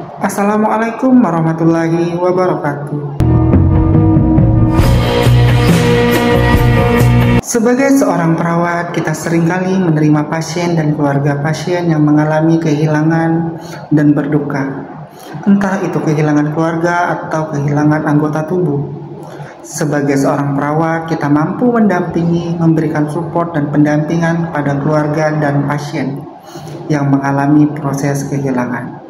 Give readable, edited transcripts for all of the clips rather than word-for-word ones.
Assalamualaikum warahmatullahi wabarakatuh. Sebagai seorang perawat, kita seringkali menerima pasien dan keluarga pasien yang mengalami kehilangan dan berduka. Entah itu kehilangan keluarga atau kehilangan anggota tubuh. Sebagai seorang perawat, kita mampu mendampingi, memberikan support dan pendampingan pada keluarga dan pasien yang mengalami proses kehilangan.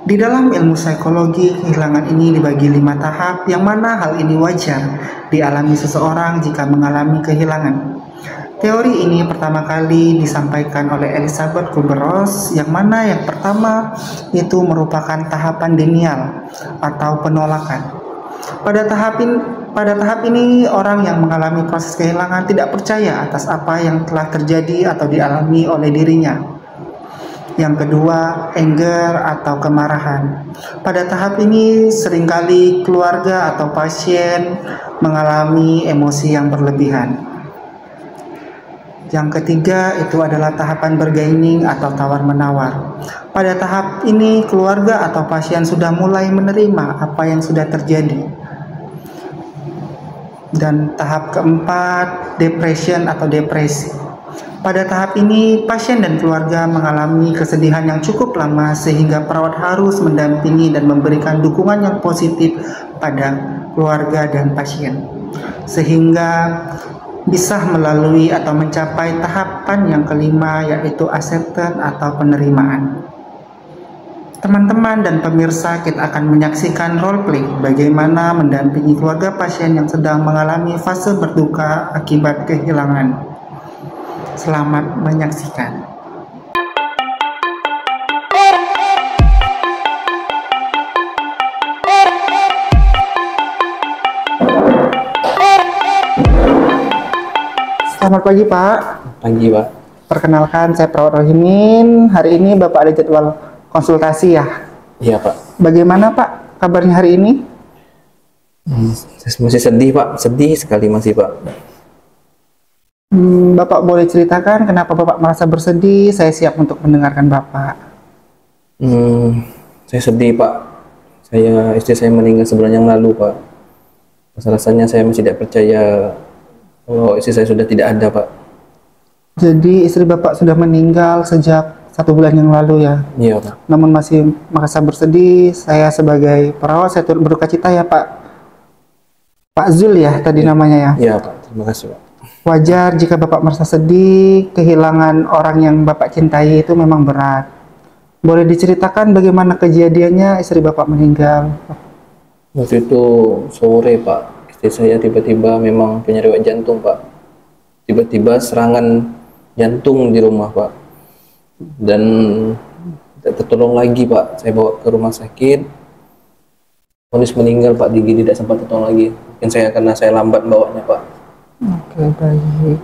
Di dalam ilmu psikologi, kehilangan ini dibagi 5 tahap, yang mana hal ini wajar dialami seseorang jika mengalami kehilangan. Teori ini pertama kali disampaikan oleh Elizabeth Kubler-Ross, yang mana yang pertama itu merupakan tahapan denial atau penolakan. Pada tahap ini, orang yang mengalami proses kehilangan tidak percaya atas apa yang telah terjadi atau dialami oleh dirinya. Yang kedua, anger atau kemarahan. Pada tahap ini, seringkali keluarga atau pasien mengalami emosi yang berlebihan. Yang ketiga, itu adalah tahapan bargaining atau tawar-menawar. Pada tahap ini, keluarga atau pasien sudah mulai menerima apa yang sudah terjadi. Dan tahap keempat, depression atau depresi. Pada tahap ini, pasien dan keluarga mengalami kesedihan yang cukup lama sehingga perawat harus mendampingi dan memberikan dukungan yang positif pada keluarga dan pasien, sehingga bisa melalui atau mencapai tahapan yang kelima, yaitu acceptance atau penerimaan. Teman-teman dan pemirsa, kita akan menyaksikan roleplay bagaimana mendampingi keluarga pasien yang sedang mengalami fase berduka akibat kehilangan. Selamat menyaksikan. Selamat pagi, Pak. Pagi, Pak. Perkenalkan, saya Perawat Rohimin. Hari ini Bapak ada jadwal konsultasi ya? Iya, Pak. Bagaimana, Pak, kabarnya hari ini? Saya masih sedih, Pak. Sedih sekali masih, Pak. Bapak boleh ceritakan kenapa Bapak merasa bersedih? Saya siap untuk mendengarkan Bapak. Saya sedih, Pak. Istri saya meninggal sebulan yang lalu, Pak. Rasanya saya masih tidak percaya kalau istri saya sudah tidak ada, Pak. Jadi istri Bapak sudah meninggal sejak 1 bulan yang lalu ya? Iya, Pak. Namun masih merasa bersedih. Saya sebagai perawat, saya turut berduka cita ya, Pak. Pak Zul ya tadi namanya ya? Iya, Pak. Terima kasih, Pak. Wajar jika Bapak merasa sedih, kehilangan orang yang Bapak cintai itu memang berat. Boleh diceritakan bagaimana kejadiannya istri Bapak meninggal? Waktu itu sore, Pak. Istri saya tiba-tiba memang punya riwayat jantung, Pak. Tiba-tiba serangan jantung di rumah, Pak. Dan tidak tertolong lagi, Pak. Saya bawa ke rumah sakit. Vonis meninggal, Pak. Di IGD tidak sempat tertolong lagi. Mungkin karena saya lambat bawanya, Pak. Oke, baik.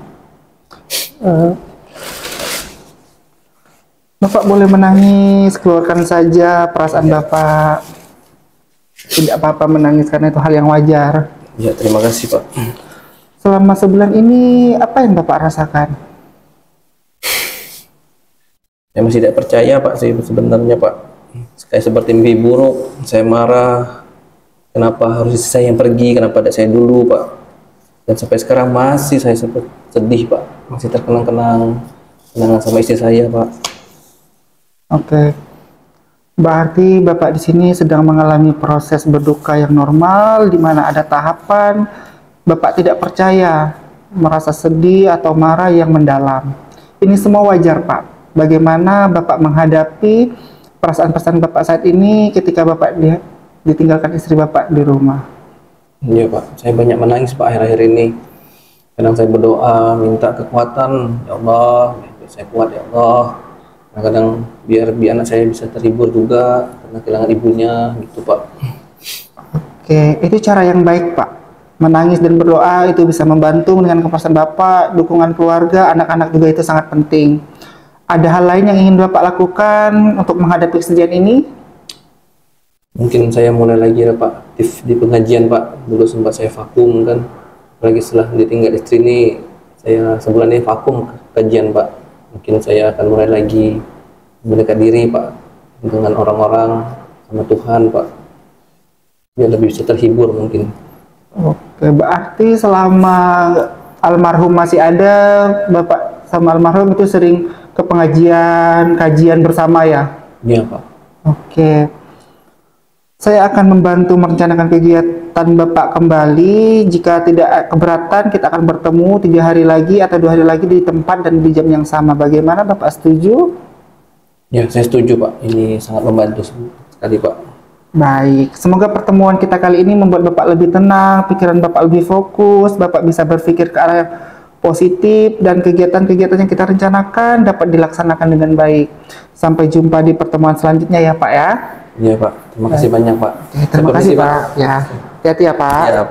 Bapak boleh menangis, keluarkan saja perasaan Bapak. Tidak apa-apa menangis karena itu hal yang wajar. Ya, terima kasih, Pak. Selama sebulan ini, apa yang Bapak rasakan? Saya masih tidak percaya, Pak, sih sebenarnya, Pak. Kayak seperti mimpi buruk. Saya marah. Kenapa harus saya yang pergi? Kenapa tidak saya dulu, Pak? Dan sampai sekarang masih saya sedih, Pak. Masih terkenang-kenang kenangan sama istri saya, Pak. Oke. Berarti Bapak di sini sedang mengalami proses berduka yang normal, di mana ada tahapan Bapak tidak percaya, merasa sedih atau marah yang mendalam. Ini semua wajar, Pak. Bagaimana Bapak menghadapi perasaan-perasaan Bapak saat ini ketika Bapak ditinggalkan istri Bapak di rumah? Iya, Pak. Saya banyak menangis, Pak, akhir-akhir ini. Kadang saya berdoa, minta kekuatan. Ya Allah, biar saya kuat, ya Allah. Kadang biar anak saya bisa terhibur juga karena kehilangan ibunya, gitu, Pak. Oke, itu cara yang baik, Pak. Menangis dan berdoa itu bisa membantu dengan kepercayaan Bapak, dukungan keluarga, anak-anak juga itu sangat penting. Ada hal lain yang ingin Bapak lakukan untuk menghadapi kesedihan ini? Mungkin saya mulai lagi ya, Pak, di pengajian, Pak. Dulu sempat saya vakum kan, apalagi setelah ditinggal istri ini, saya sebulan ini vakum kajian, Pak. Mungkin saya akan mulai lagi mendekat diri, Pak, dengan orang-orang sama Tuhan Pak, biar lebih bisa terhibur mungkin. Oke, berarti selama almarhum masih ada, Bapak sama almarhum itu sering ke pengajian, kajian bersama ya? Iya Pak. Oke. Saya akan membantu merencanakan kegiatan Bapak kembali. Jika tidak keberatan, kita akan bertemu 3 hari lagi atau 2 hari lagi di tempat dan di jam yang sama. Bagaimana, Bapak setuju? Ya, saya setuju Pak. Ini sangat membantu sekali Pak. Baik, semoga pertemuan kita kali ini membuat Bapak lebih tenang, pikiran Bapak lebih fokus, Bapak bisa berpikir ke arah yang positif, dan kegiatan-kegiatan yang kita rencanakan dapat dilaksanakan dengan baik. Sampai jumpa di pertemuan selanjutnya ya Pak ya. Iya Pak, terima kasih banyak Pak. Oke, terima kasih Pak. Ya, hati-hati ya Pak. Ya.